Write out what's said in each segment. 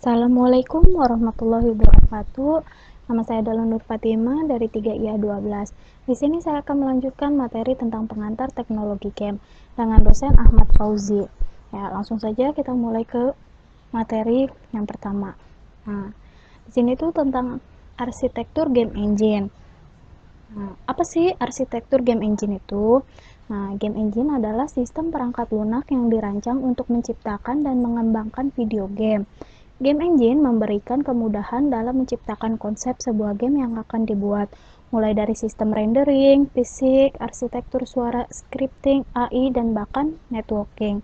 Assalamualaikum warahmatullahi wabarakatuh. Nama saya adalah Nur Fatima dari 3IA12. Di sini saya akan melanjutkan materi tentang pengantar teknologi game dengan dosen Ahmad Fauzi. Ya, langsung saja kita mulai ke materi yang pertama. Nah, di sini tuh tentang arsitektur game engine. Nah, apa sih arsitektur game engine itu? Nah, game engine adalah sistem perangkat lunak yang dirancang untuk menciptakan dan mengembangkan video game. Game engine memberikan kemudahan dalam menciptakan konsep sebuah game yang akan dibuat, mulai dari sistem rendering, fisik, arsitektur suara, scripting, AI, dan bahkan networking.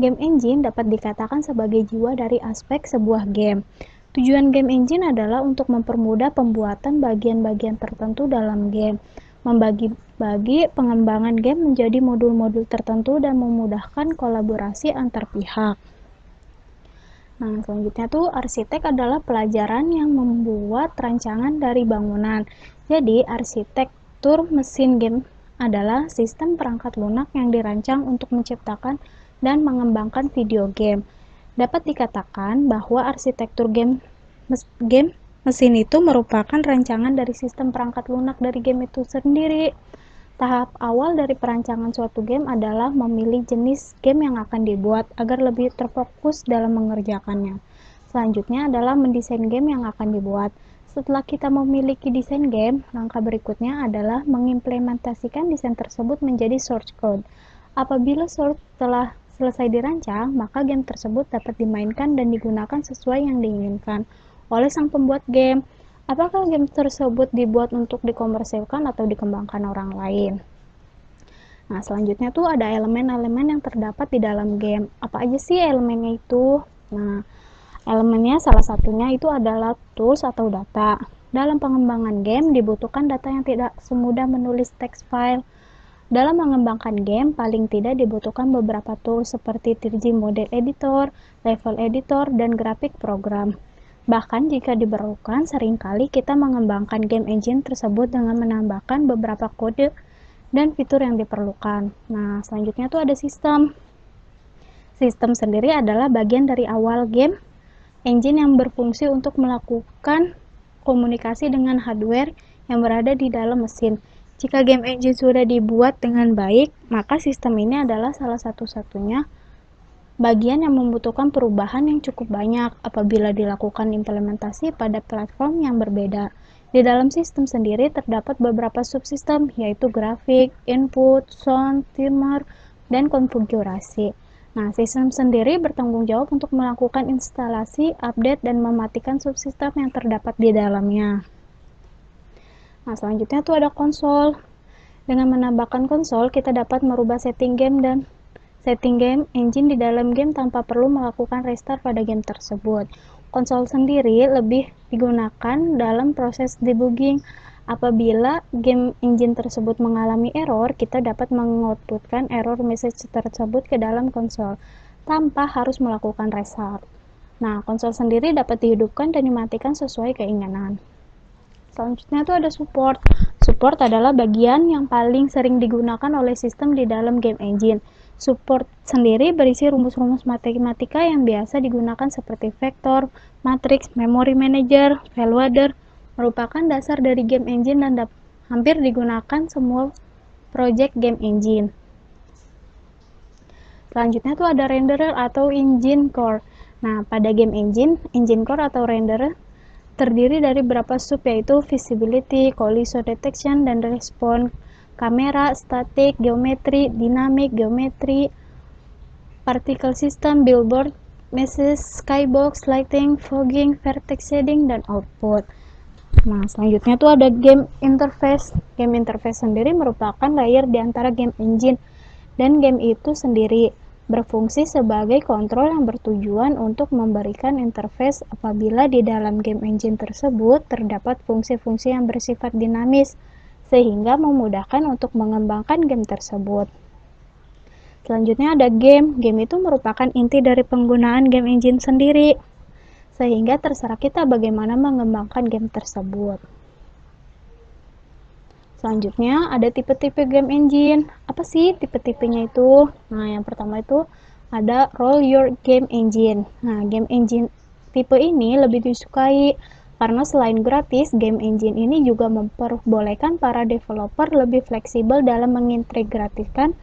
Game engine dapat dikatakan sebagai jiwa dari aspek sebuah game. Tujuan game engine adalah untuk mempermudah pembuatan bagian-bagian tertentu dalam game, membagi-bagi pengembangan game menjadi modul-modul tertentu dan memudahkan kolaborasi antar pihak. Nah, selanjutnya tuh arsitek adalah pelajaran yang membuat rancangan dari bangunan. Jadi, arsitektur mesin game adalah sistem perangkat lunak yang dirancang untuk menciptakan dan mengembangkan video game. Dapat dikatakan bahwa arsitektur game mesin itu merupakan rancangan dari sistem perangkat lunak dari game itu sendiri. Tahap awal dari perancangan suatu game adalah memilih jenis game yang akan dibuat agar lebih terfokus dalam mengerjakannya. Selanjutnya adalah mendesain game yang akan dibuat. Setelah kita memiliki desain game, langkah berikutnya adalah mengimplementasikan desain tersebut menjadi source code. Apabila source telah selesai dirancang, maka game tersebut dapat dimainkan dan digunakan sesuai yang diinginkan oleh sang pembuat game. Apakah game tersebut dibuat untuk dikomersilkan atau dikembangkan orang lain? Nah, selanjutnya tuh ada elemen-elemen yang terdapat di dalam game. Apa aja sih elemennya itu? Nah, elemennya salah satunya itu adalah tools atau data. Dalam pengembangan game dibutuhkan data yang tidak semudah menulis teks file. Dalam mengembangkan game, paling tidak dibutuhkan beberapa tools seperti 3D Model Editor, Level Editor, dan Graphic Program. Bahkan jika diperlukan, seringkali kita mengembangkan game engine tersebut dengan menambahkan beberapa kode dan fitur yang diperlukan. Nah, selanjutnya tuh ada sistem. Sistem sendiri adalah bagian dari awal game engine yang berfungsi untuk melakukan komunikasi dengan hardware yang berada di dalam mesin. Jika game engine sudah dibuat dengan baik, maka sistem ini adalah salah satu-satunya bagian yang membutuhkan perubahan yang cukup banyak apabila dilakukan implementasi pada platform yang berbeda. Di dalam sistem sendiri terdapat beberapa subsistem, yaitu grafik, input, sound, timer, dan konfigurasi. Nah, sistem sendiri bertanggung jawab untuk melakukan instalasi, update, dan mematikan subsistem yang terdapat di dalamnya. Nah, selanjutnya tuh ada konsol. Dengan menambahkan konsol, kita dapat merubah setting game engine di dalam game tanpa perlu melakukan restart pada game tersebut. Konsol sendiri lebih digunakan dalam proses debugging. Apabila game engine tersebut mengalami error, kita dapat mengoutputkan error message tersebut ke dalam konsol tanpa harus melakukan restart. Nah, konsol sendiri dapat dihidupkan dan dimatikan sesuai keinginan. Selanjutnya itu ada support. Support adalah bagian yang paling sering digunakan oleh sistem di dalam game engine. Support sendiri berisi rumus-rumus matematika yang biasa digunakan seperti vektor, matriks, memory manager, value adder, merupakan dasar dari game engine dan hampir digunakan semua project game engine. Selanjutnya tuh ada renderer atau engine core. Nah, pada game engine core atau renderer terdiri dari beberapa sub, yaitu visibility, collision detection dan response, kamera, static, geometri, dynamic, geometri, particle system, billboard, message, skybox, lighting, fogging, vertex shading, dan output. Nah, selanjutnya tuh ada game interface. Game interface sendiri merupakan layer di antara game engine dan game itu sendiri, berfungsi sebagai kontrol yang bertujuan untuk memberikan interface apabila di dalam game engine tersebut terdapat fungsi-fungsi yang bersifat dinamis, sehingga memudahkan untuk mengembangkan game tersebut. Selanjutnya ada game. Game itu merupakan inti dari penggunaan game engine sendiri, sehingga terserah kita bagaimana mengembangkan game tersebut. Selanjutnya ada tipe-tipe game engine. Apa sih tipe-tipenya itu? Nah, yang pertama itu ada Roll Your Game Engine. Nah, game engine Tipe ini lebih disukai karena selain gratis, game engine ini juga memperbolehkan para developer lebih fleksibel dalam mengintegrasikan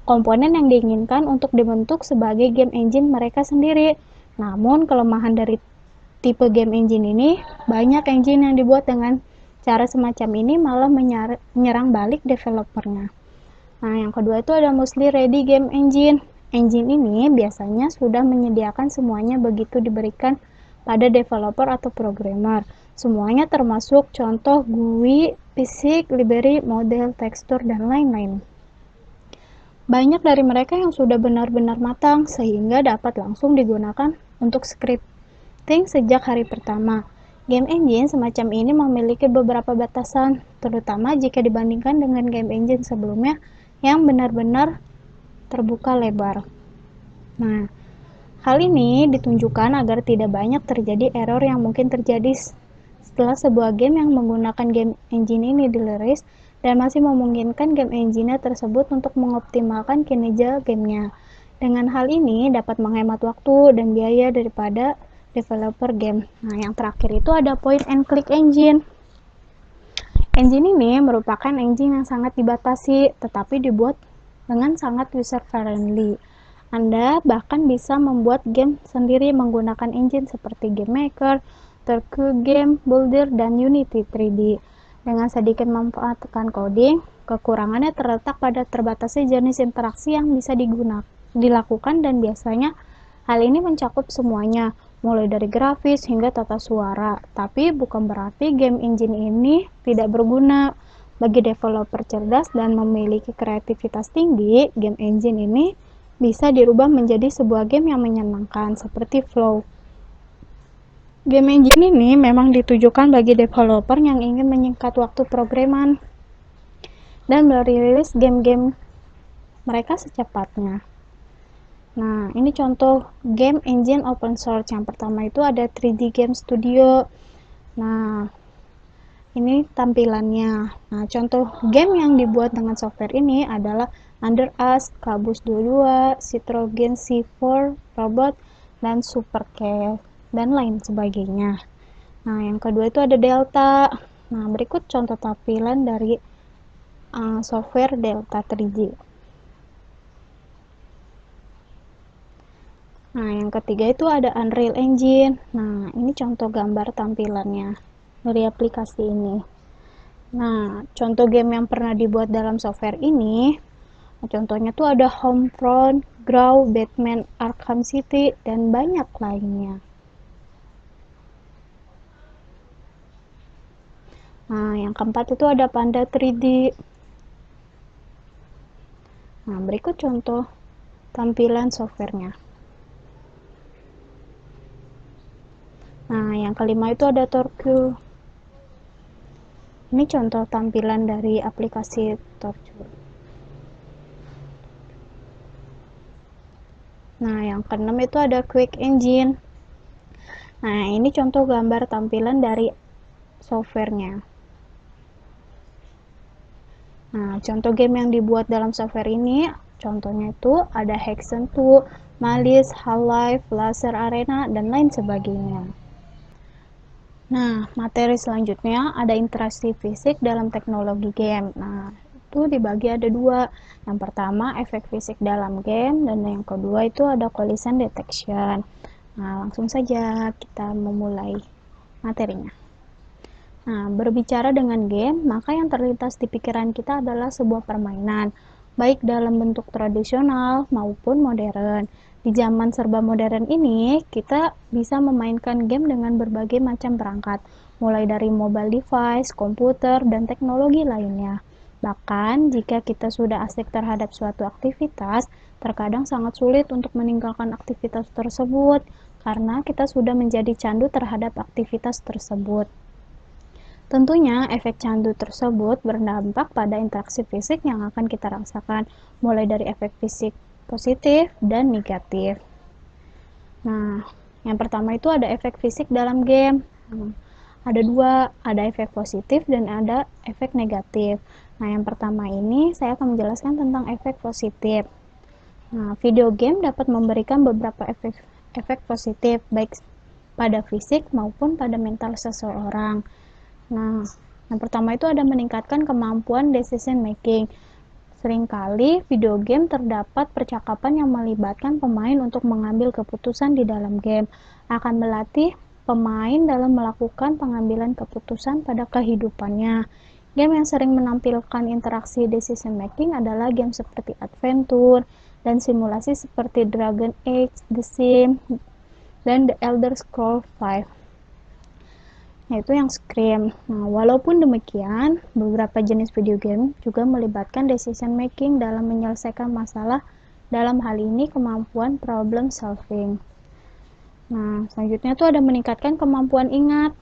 komponen yang diinginkan untuk dibentuk sebagai game engine mereka sendiri. Namun, kelemahan dari tipe game engine ini, banyak engine yang dibuat dengan cara semacam ini malah menyerang balik developernya. Nah, yang kedua itu ada mostly ready game engine. Engine ini biasanya sudah menyediakan semuanya begitu diberikan pada developer atau programmer. Semuanya termasuk contoh GUI, fisik, library, model, tekstur, dan lain-lain. Banyak dari mereka yang sudah benar-benar matang sehingga dapat langsung digunakan untuk scripting sejak hari pertama. Game engine semacam ini memiliki beberapa batasan, terutama jika dibandingkan dengan game engine sebelumnya yang benar-benar terbuka lebar. Nah, hal ini ditunjukkan agar tidak banyak terjadi error yang mungkin terjadi setelah sebuah game yang menggunakan game engine ini dirilis dan masih memungkinkan game engine tersebut untuk mengoptimalkan kinerja gamenya. Dengan hal ini dapat menghemat waktu dan biaya daripada developer game. Nah, yang terakhir itu ada point and click engine. Engine ini merupakan engine yang sangat dibatasi, tetapi dibuat dengan sangat user friendly. Anda bahkan bisa membuat game sendiri menggunakan engine seperti Game Maker, Turku Game Builder, dan Unity 3D. Dengan sedikit memanfaatkan coding, kekurangannya terletak pada terbatasnya jenis interaksi yang bisa dilakukan dan biasanya hal ini mencakup semuanya, mulai dari grafis hingga tata suara. Tapi bukan berarti game engine ini tidak berguna. Bagi developer cerdas dan memiliki kreativitas tinggi, game engine ini bisa dirubah menjadi sebuah game yang menyenangkan, seperti Flow. Game engine ini memang ditujukan bagi developer yang ingin menyingkat waktu programan dan merilis game-game mereka secepatnya. Nah, ini contoh game engine open source. Yang pertama itu ada 3D Game Studio. Nah, ini tampilannya. Nah, contoh game yang dibuat dengan software ini adalah Under Us, Kabus 22, Citrogen C4, Robot, dan Supercell, dan lain sebagainya. Nah, yang kedua itu ada Delta. Nah, berikut contoh tampilan dari software Delta 3D. Nah, yang ketiga itu ada Unreal Engine. Nah, ini contoh gambar tampilannya dari aplikasi ini. Nah, contoh game yang pernah dibuat dalam software ini, contohnya tuh ada Homefront, Grow, Batman Arkham City, dan banyak lainnya. Nah, yang keempat itu ada Panda 3D. Nah, berikut contoh tampilan softwarenya. Nah, yang kelima itu ada Torque. Ini contoh tampilan dari aplikasi Torque. Nah, yang keenam itu ada Quick Engine. Nah, ini contoh gambar tampilan dari softwarenya. Nah, contoh game yang dibuat dalam software ini, contohnya itu ada Hexen 2, Malice, Half-Life, Laser Arena, dan lain sebagainya. Nah, materi selanjutnya ada interaksi fisik dalam teknologi game. Nah, itu dibagi ada dua. Yang pertama, efek fisik dalam game, dan yang kedua itu ada collision detection. Nah, langsung saja kita memulai materinya. Nah, berbicara dengan game, maka yang terlintas di pikiran kita adalah sebuah permainan, baik dalam bentuk tradisional maupun modern. Di zaman serba modern ini, kita bisa memainkan game dengan berbagai macam perangkat, mulai dari mobile device, komputer, dan teknologi lainnya. Bahkan, jika kita sudah asik terhadap suatu aktivitas, terkadang sangat sulit untuk meninggalkan aktivitas tersebut, karena kita sudah menjadi candu terhadap aktivitas tersebut. Tentunya, efek candu tersebut berdampak pada interaksi fisik yang akan kita rasakan, mulai dari efek fisik positif dan negatif. Nah, yang pertama itu ada efek fisik dalam game. Ada dua, ada efek positif dan ada efek negatif. Nah, yang pertama ini saya akan menjelaskan tentang efek positif. Nah, video game dapat memberikan beberapa efek positif, baik pada fisik maupun pada mental seseorang. Nah, yang pertama itu ada meningkatkan kemampuan decision making. Seringkali video game terdapat percakapan yang melibatkan pemain untuk mengambil keputusan di dalam game, akan melatih pemain dalam melakukan pengambilan keputusan pada kehidupannya. Game yang sering menampilkan interaksi decision making adalah game seperti adventure dan simulasi seperti Dragon Age, The Sims, dan The Elder Scrolls V, yaitu yang Skyrim. Nah, walaupun demikian, beberapa jenis video game juga melibatkan decision making dalam menyelesaikan masalah, dalam hal ini kemampuan problem solving. Nah, selanjutnya tuh ada meningkatkan kemampuan ingat.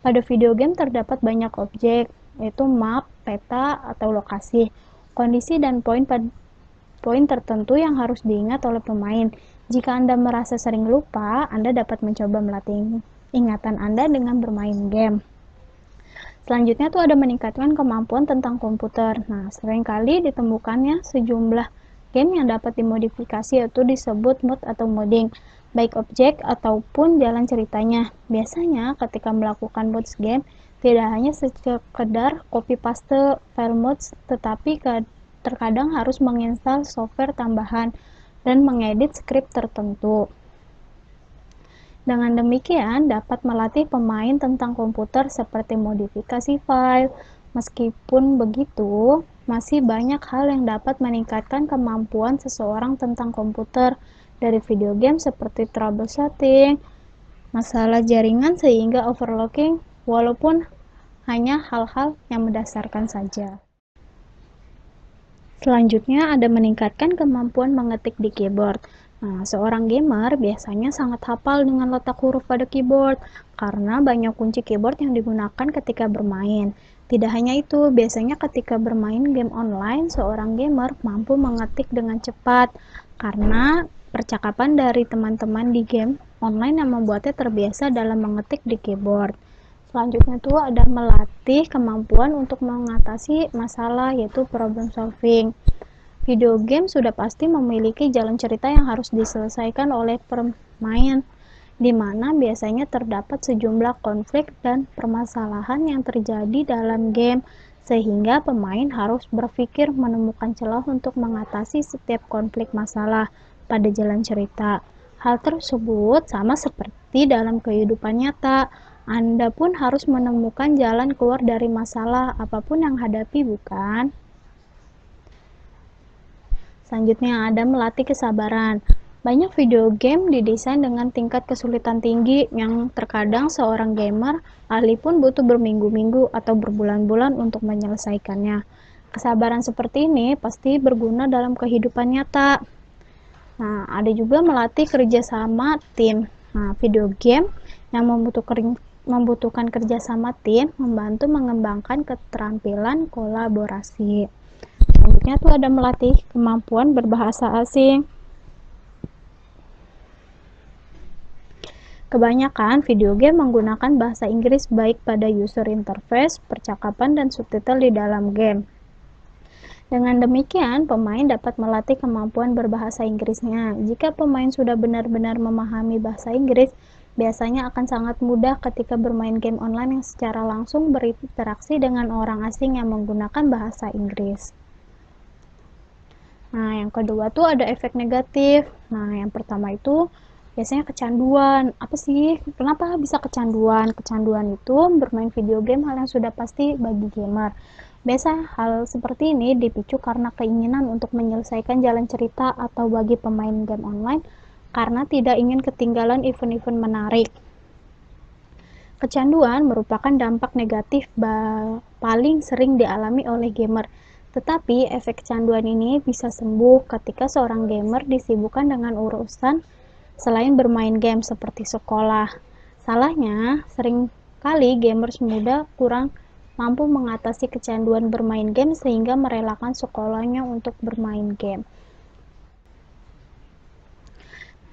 Pada video game terdapat banyak objek, yaitu map, peta, atau lokasi, kondisi dan poin tertentu yang harus diingat oleh pemain. Jika Anda merasa sering lupa, Anda dapat mencoba melatih ingatan Anda dengan bermain game. Selanjutnya tuh ada meningkatkan kemampuan tentang komputer. Nah, seringkali ditemukannya sejumlah game yang dapat dimodifikasi, yaitu disebut mod atau modding, baik objek ataupun jalan ceritanya. Biasanya ketika melakukan mods game, tidak hanya sekedar copy paste file mods, tetapi terkadang harus menginstal software tambahan dan mengedit skrip tertentu. Dengan demikian, dapat melatih pemain tentang komputer seperti modifikasi file. Meskipun begitu, masih banyak hal yang dapat meningkatkan kemampuan seseorang tentang komputer dari video game seperti troubleshooting, masalah jaringan sehingga overclocking, walaupun hanya hal-hal yang mendasarkan saja. Selanjutnya ada meningkatkan kemampuan mengetik di keyboard. Nah, seorang gamer biasanya sangat hafal dengan letak huruf pada keyboard karena banyak kunci keyboard yang digunakan ketika bermain. Tidak hanya itu, biasanya ketika bermain game online, seorang gamer mampu mengetik dengan cepat karena percakapan dari teman-teman di game online yang membuatnya terbiasa dalam mengetik di keyboard. Selanjutnya itu ada melatih kemampuan untuk mengatasi masalah, yaitu problem solving. Video game sudah pasti memiliki jalan cerita yang harus diselesaikan oleh pemain, di mana biasanya terdapat sejumlah konflik dan permasalahan yang terjadi dalam game, sehingga pemain harus berpikir menemukan celah untuk mengatasi setiap konflik masalah pada jalan cerita. Hal tersebut sama seperti dalam kehidupan nyata. Anda pun harus menemukan jalan keluar dari masalah apapun yang hadapi, bukan? Selanjutnya ada melatih kesabaran. Banyak video game didesain dengan tingkat kesulitan tinggi yang terkadang seorang gamer ahli pun butuh berminggu-minggu atau berbulan-bulan untuk menyelesaikannya. Kesabaran seperti ini pasti berguna dalam kehidupan nyata. Nah, ada juga melatih kerjasama tim. Nah, video game yang membutuhkan kerjasama tim membantu mengembangkan keterampilan kolaborasi. Selanjutnya tuh ada melatih kemampuan berbahasa asing. Kebanyakan video game menggunakan bahasa Inggris baik pada user interface, percakapan, dan subtitle di dalam game. Dengan demikian, pemain dapat melatih kemampuan berbahasa Inggrisnya. Jika pemain sudah benar-benar memahami bahasa Inggris, biasanya akan sangat mudah ketika bermain game online yang secara langsung berinteraksi dengan orang asing yang menggunakan bahasa Inggris. Nah, yang kedua tuh ada efek negatif. Nah, yang pertama itu biasanya kecanduan. Apa sih? Kenapa bisa kecanduan? Kecanduan itu bermain video game hal yang sudah pasti bagi gamer. Biasa hal seperti ini dipicu karena keinginan untuk menyelesaikan jalan cerita atau bagi pemain game online karena tidak ingin ketinggalan event-event menarik. Kecanduan merupakan dampak negatif paling sering dialami oleh gamer. Tetapi efek kecanduan ini bisa sembuh ketika seorang gamer disibukkan dengan urusan selain bermain game seperti sekolah. Salahnya, seringkali gamers muda kurang mampu mengatasi kecanduan bermain game sehingga merelakan sekolahnya untuk bermain game.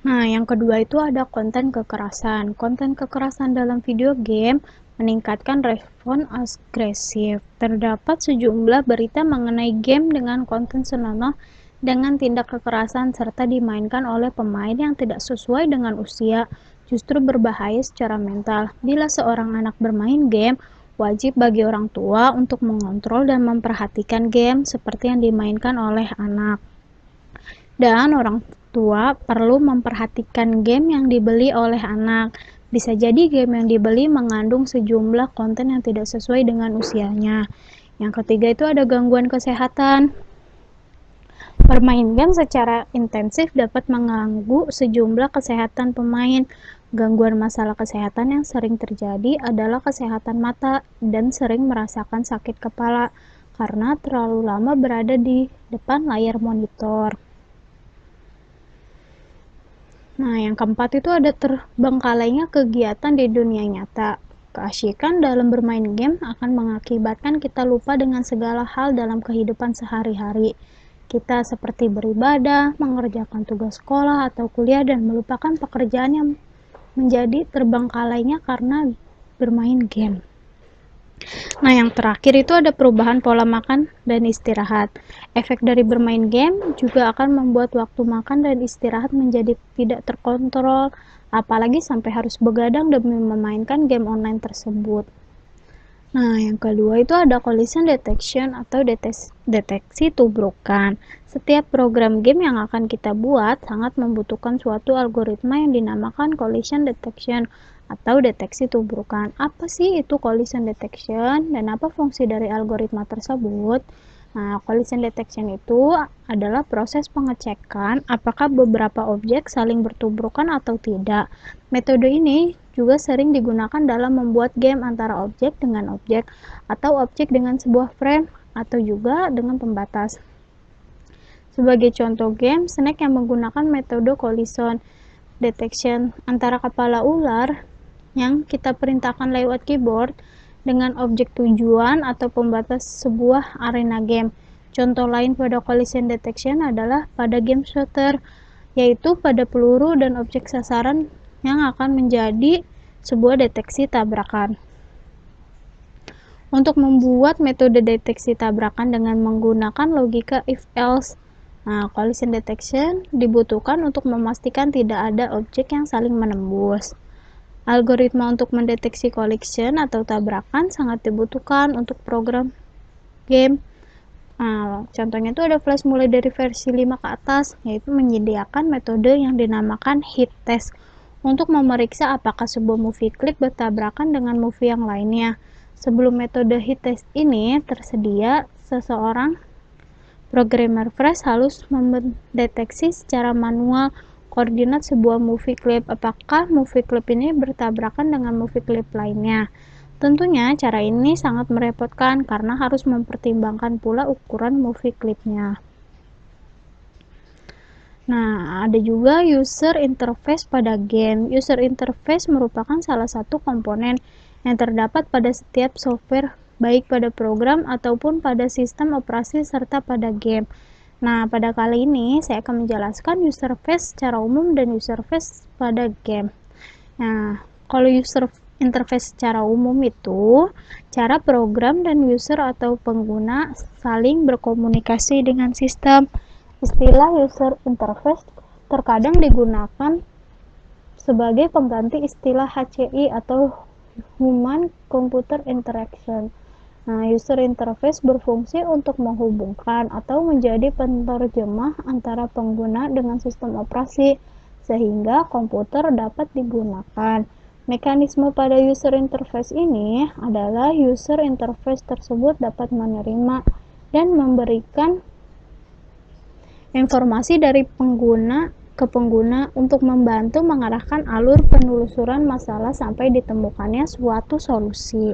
Nah, yang kedua itu ada konten kekerasan. Konten kekerasan dalam video game meningkatkan respon agresif. Terdapat sejumlah berita mengenai game dengan konten senonoh dengan tindak kekerasan serta dimainkan oleh pemain yang tidak sesuai dengan usia, justru berbahaya secara mental. Bila seorang anak bermain game, wajib bagi orang tua untuk mengontrol dan memperhatikan game seperti yang dimainkan oleh anak. Dan orang tua perlu memperhatikan game yang dibeli oleh anak. Bisa jadi game yang dibeli mengandung sejumlah konten yang tidak sesuai dengan usianya. Yang ketiga itu ada gangguan kesehatan. Bermain game secara intensif dapat mengganggu sejumlah kesehatan pemain. Gangguan masalah kesehatan yang sering terjadi adalah kesehatan mata dan sering merasakan sakit kepala karena terlalu lama berada di depan layar monitor. Nah, yang keempat itu ada terbengkalainya kegiatan di dunia nyata. Keasyikan dalam bermain game akan mengakibatkan kita lupa dengan segala hal dalam kehidupan sehari-hari. Kita seperti beribadah, mengerjakan tugas sekolah atau kuliah dan melupakan pekerjaan yang menjadi terbengkalainya karena bermain game. Nah, yang terakhir itu ada perubahan pola makan dan istirahat. Efek dari bermain game juga akan membuat waktu makan dan istirahat menjadi tidak terkontrol, apalagi sampai harus begadang demi memainkan game online tersebut. Nah, yang kedua itu ada collision detection atau deteksi tubrukan. Setiap program game yang akan kita buat sangat membutuhkan suatu algoritma yang dinamakan collision detection atau deteksi tubrukan. Apa sih itu collision detection dan apa fungsi dari algoritma tersebut? Nah, collision detection itu adalah proses pengecekan apakah beberapa objek saling bertubrukan atau tidak. Metode ini juga sering digunakan dalam membuat game antara objek dengan objek atau objek dengan sebuah frame atau juga dengan pembatas. Sebagai contoh game, Snake yang menggunakan metode collision detection antara kepala ular yang kita perintahkan lewat keyboard dengan objek tujuan atau pembatas sebuah arena game. Contoh lain pada collision detection adalah pada game shooter, yaitu pada peluru dan objek sasaran yang akan menjadi sebuah deteksi tabrakan. Untuk membuat metode deteksi tabrakan dengan menggunakan logika if-else, collision detection dibutuhkan untuk memastikan tidak ada objek yang saling menembus. Algoritma untuk mendeteksi collision atau tabrakan sangat dibutuhkan untuk program game. Contohnya itu ada Flash mulai dari versi 5 ke atas, yaitu menyediakan metode yang dinamakan hit test untuk memeriksa apakah sebuah movie clip bertabrakan dengan movie yang lainnya. Sebelum metode hit test ini tersedia, seseorang programmer Flash harus mendeteksi secara manual koordinat sebuah movie clip, apakah movie clip ini bertabrakan dengan movie clip lainnya. Tentunya cara ini sangat merepotkan karena harus mempertimbangkan pula ukuran movie clipnya. Nah, ada juga user interface pada game. User interface merupakan salah satu komponen yang terdapat pada setiap software, baik pada program ataupun pada sistem operasi serta pada game. Nah, pada kali ini saya akan menjelaskan user face secara umum dan user face pada game. Nah, kalau user interface secara umum itu cara program dan user atau pengguna saling berkomunikasi dengan sistem. Istilah user interface terkadang digunakan sebagai pengganti istilah HCI atau Human Computer Interaction. Nah, user interface berfungsi untuk menghubungkan atau menjadi penerjemah antara pengguna dengan sistem operasi sehingga komputer dapat digunakan. Mekanisme pada user interface ini adalah user interface tersebut dapat menerima dan memberikan informasi dari pengguna ke pengguna untuk membantu mengarahkan alur penelusuran masalah sampai ditemukannya suatu solusi.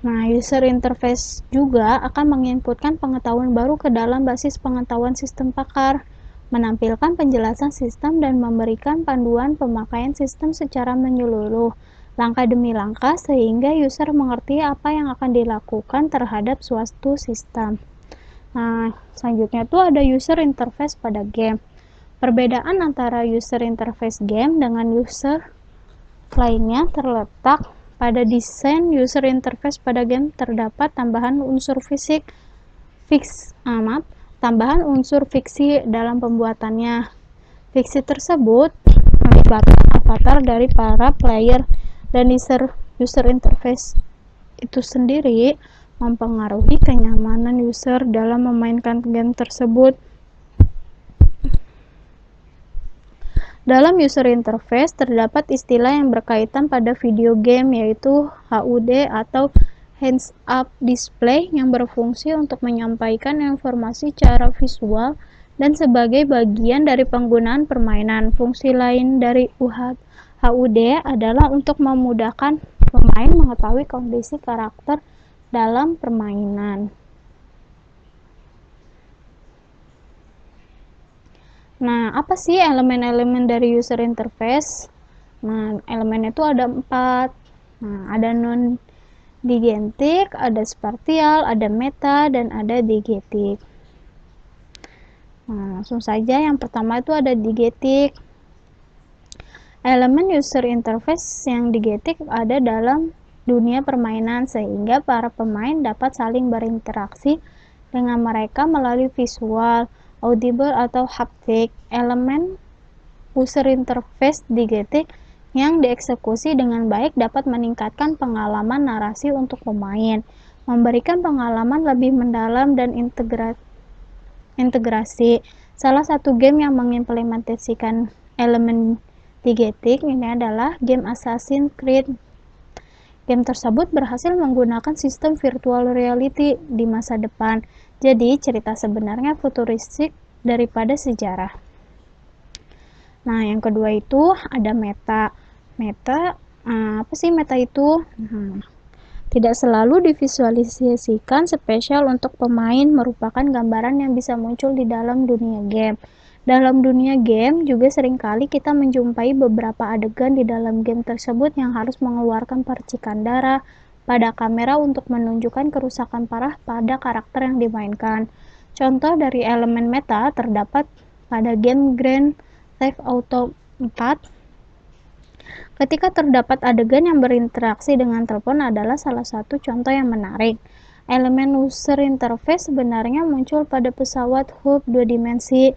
Nah, user interface juga akan menginputkan pengetahuan baru ke dalam basis pengetahuan sistem pakar, menampilkan penjelasan sistem dan memberikan panduan pemakaian sistem secara menyeluruh, langkah demi langkah sehingga user mengerti apa yang akan dilakukan terhadap suatu sistem. Nah, selanjutnya itu ada user interface pada game. Perbedaan antara user interface game dengan user lainnya terletak pada desain user interface pada game. Terdapat tambahan unsur fiksi dalam pembuatannya. Fiksi tersebut melibatkan avatar dari para player, dan user interface itu sendiri mempengaruhi kenyamanan user dalam memainkan game tersebut. Dalam user interface terdapat istilah yang berkaitan pada video game, yaitu HUD atau Hands Up Display, yang berfungsi untuk menyampaikan informasi secara visual dan sebagai bagian dari penggunaan permainan. Fungsi lain dari HUD adalah untuk memudahkan pemain mengetahui kondisi karakter dalam permainan. Nah, apa sih elemen-elemen dari user interface? Nah, elemen itu ada 4. Nah, ada non-digetic, ada spatial, ada meta, dan ada digetic. Nah, langsung saja yang pertama itu ada digetic. Elemen user interface yang digetic ada dalam dunia permainan, sehingga para pemain dapat saling berinteraksi dengan mereka melalui visual, audible, atau haptic. Elemen user interface digetic yang dieksekusi dengan baik dapat meningkatkan pengalaman narasi untuk pemain, memberikan pengalaman lebih mendalam dan integrasi. Salah satu game yang mengimplementasikan elemen digetic ini adalah game Assassin's Creed. Game tersebut berhasil menggunakan sistem virtual reality di masa depan, jadi cerita sebenarnya futuristik daripada sejarah. Nah, yang kedua itu ada meta. Meta, apa sih meta itu? Tidak selalu divisualisasikan spesial untuk pemain, merupakan gambaran yang bisa muncul di dalam dunia game. Dalam dunia game juga seringkali kita menjumpai beberapa adegan di dalam game tersebut yang harus mengeluarkan percikan darah pada kamera untuk menunjukkan kerusakan parah pada karakter yang dimainkan. Contoh dari elemen meta terdapat pada game Grand Theft Auto 4. Ketika terdapat adegan yang berinteraksi dengan telepon adalah salah satu contoh yang menarik. Elemen user interface sebenarnya muncul pada pesawat hub 2 dimensi.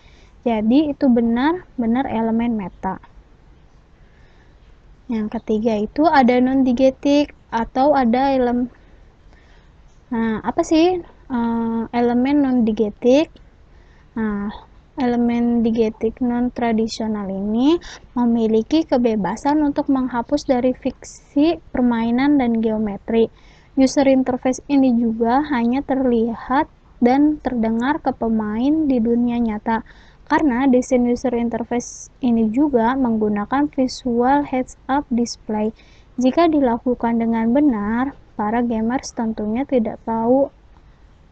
Jadi itu benar-benar elemen meta. Yang ketiga itu ada non-digetic atau ada elemen. Nah, apa sih elemen non-digetic? Nah, elemen digetic non-tradisional ini memiliki kebebasan untuk menghapus dari fiksi permainan dan geometri. User interface ini juga hanya terlihat dan terdengar ke pemain di dunia nyata, karena desain user interface ini juga menggunakan visual heads-up display. Jika dilakukan dengan benar, para gamers tentunya tidak tahu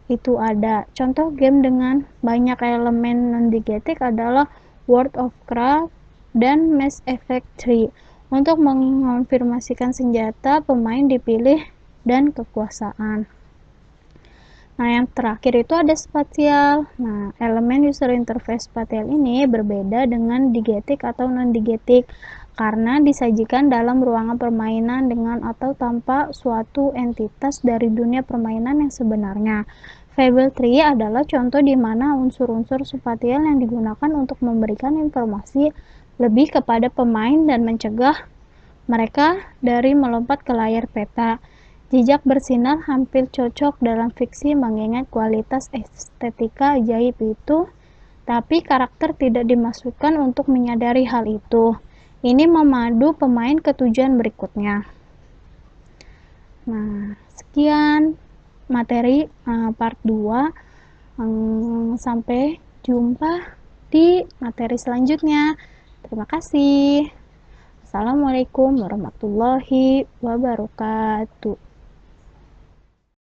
itu ada. Contoh game dengan banyak elemen non-digetic adalah World of Warcraft dan Mass Effect 3. Untuk mengonfirmasikan senjata, pemain dipilih dan kekuasaan. Nah, yang terakhir itu ada spatial. Nah, elemen user interface spatial ini berbeda dengan digetic atau non-digetic karena disajikan dalam ruangan permainan dengan atau tanpa suatu entitas dari dunia permainan yang sebenarnya. Fable 3 adalah contoh di mana unsur-unsur spatial yang digunakan untuk memberikan informasi lebih kepada pemain dan mencegah mereka dari melompat ke layar peta. Jejak bersinar hampir cocok dalam fiksi mengingat kualitas estetika ajaib itu, tapi karakter tidak dimasukkan untuk menyadari hal itu. Ini memadu pemain ke tujuan berikutnya. Nah, sekian materi part 2. Sampai jumpa di materi selanjutnya. Terima kasih. Assalamualaikum warahmatullahi wabarakatuh.